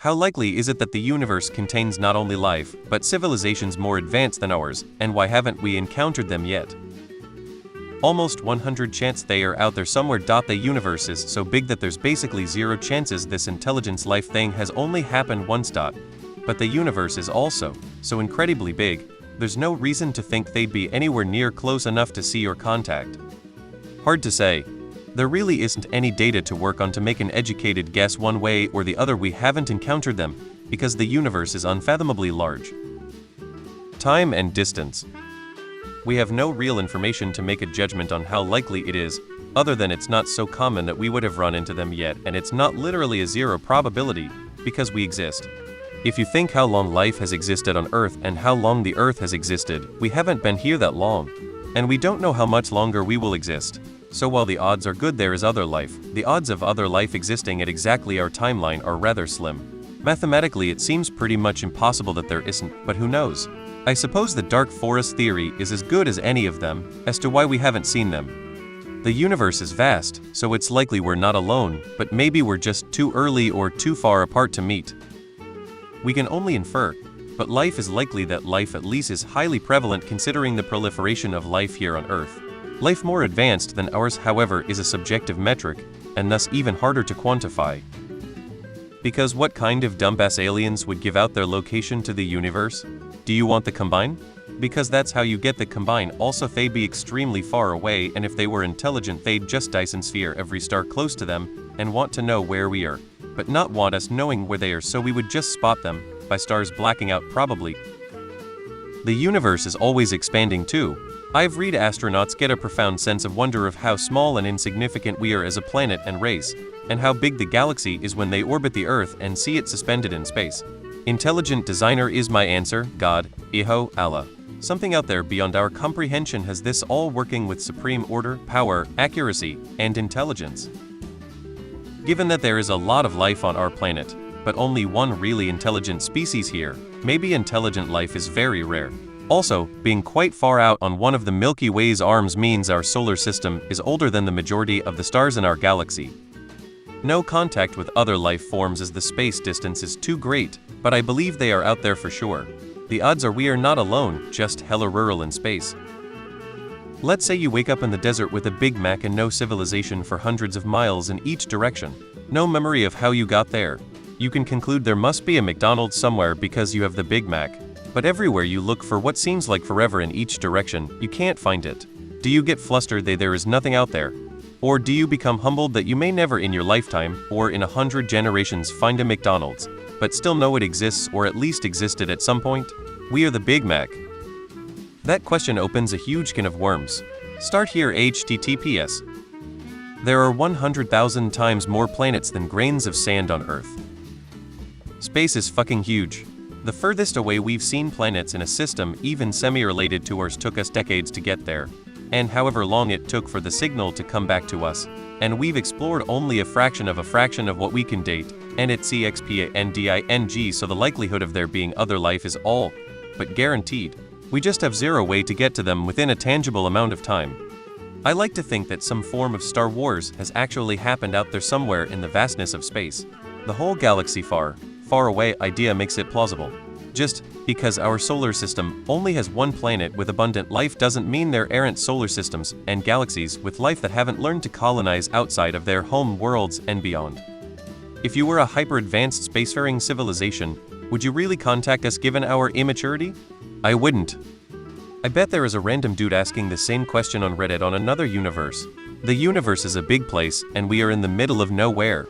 How likely is it that the universe contains not only life, but civilizations more advanced than ours, and why haven't we encountered them yet? Almost 100 chance they are out there somewhere. The universe is so big that there's basically zero chances this intelligence life thing has only happened once. But the universe is also so incredibly big, there's no reason to think they'd be anywhere near close enough to see or contact. Hard to say. There really isn't any data to work on to make an educated guess one way or the other. We haven't encountered them, because the universe is unfathomably large. Time and distance. We have no real information to make a judgment on how likely it is, other than it's not so common that we would have run into them yet, and it's not literally a zero probability, because we exist. If you think how long life has existed on Earth and how long the Earth has existed, we haven't been here that long, and we don't know how much longer we will exist. So while the odds are good there is other life, the odds of other life existing at exactly our timeline are rather slim. Mathematically it seems pretty much impossible that there isn't, but who knows? I suppose the dark forest theory is as good as any of them, as to why we haven't seen them. The universe is vast, so it's likely we're not alone, but maybe we're just too early or too far apart to meet. We can only infer, but life is likely that life at least is highly prevalent considering the proliferation of life here on Earth. Life more advanced than ours, however, is a subjective metric, and thus even harder to quantify. Because what kind of dumbass aliens would give out their location to the universe? Do you want the Combine? Because that's how you get the Combine. Also, they'd be extremely far away, and if they were intelligent they'd just Dyson sphere every star close to them, and want to know where we are, but not want us knowing where they are, so we would just spot them, by stars blacking out probably. The universe is always expanding too. I've read astronauts get a profound sense of wonder of how small and insignificant we are as a planet and race, and how big the galaxy is when they orbit the Earth and see it suspended in space. Intelligent designer is my answer. God, Iho, Allah. Something out there beyond our comprehension has this all working with supreme order, power, accuracy, and intelligence. Given that there is a lot of life on our planet, but only one really intelligent species here, maybe intelligent life is very rare. Also, being quite far out on one of the Milky Way's arms means our solar system is older than the majority of the stars in our galaxy. No contact with other life forms as the space distance is too great, but I believe they are out there for sure. The odds are we are not alone, just hella rural in space. Let's say you wake up in the desert with a Big Mac and no civilization for hundreds of miles in each direction. No memory of how you got there. You can conclude there must be a McDonald's somewhere because you have the Big Mac. But everywhere you look for what seems like forever in each direction, you can't find it. Do you get flustered that there is nothing out there? Or do you become humbled that you may never in your lifetime, or in 100 generations find a McDonald's, but still know it exists or at least existed at some point? We are the Big Mac. That question opens a huge can of worms. Start here. HTTPS. There are 100,000 times more planets than grains of sand on Earth. Space is fucking huge. The furthest away we've seen planets in a system even semi-related to ours took us decades to get there, and however long it took for the signal to come back to us, and we've explored only a fraction of what we can date, and it's expanding, so the likelihood of there being other life is all but guaranteed. We just have zero way to get to them within a tangible amount of time. I like to think that some form of Star Wars has actually happened out there somewhere in the vastness of space. The whole galaxy far away idea makes it plausible. Just because our solar system only has one planet with abundant life doesn't mean there aren't solar systems and galaxies with life that haven't learned to colonize outside of their home worlds and beyond. If you were a hyper-advanced spacefaring civilization, would you really contact us given our immaturity? I wouldn't. I bet there is a random dude asking the same question on Reddit on another universe. The universe is a big place, and we are in the middle of nowhere.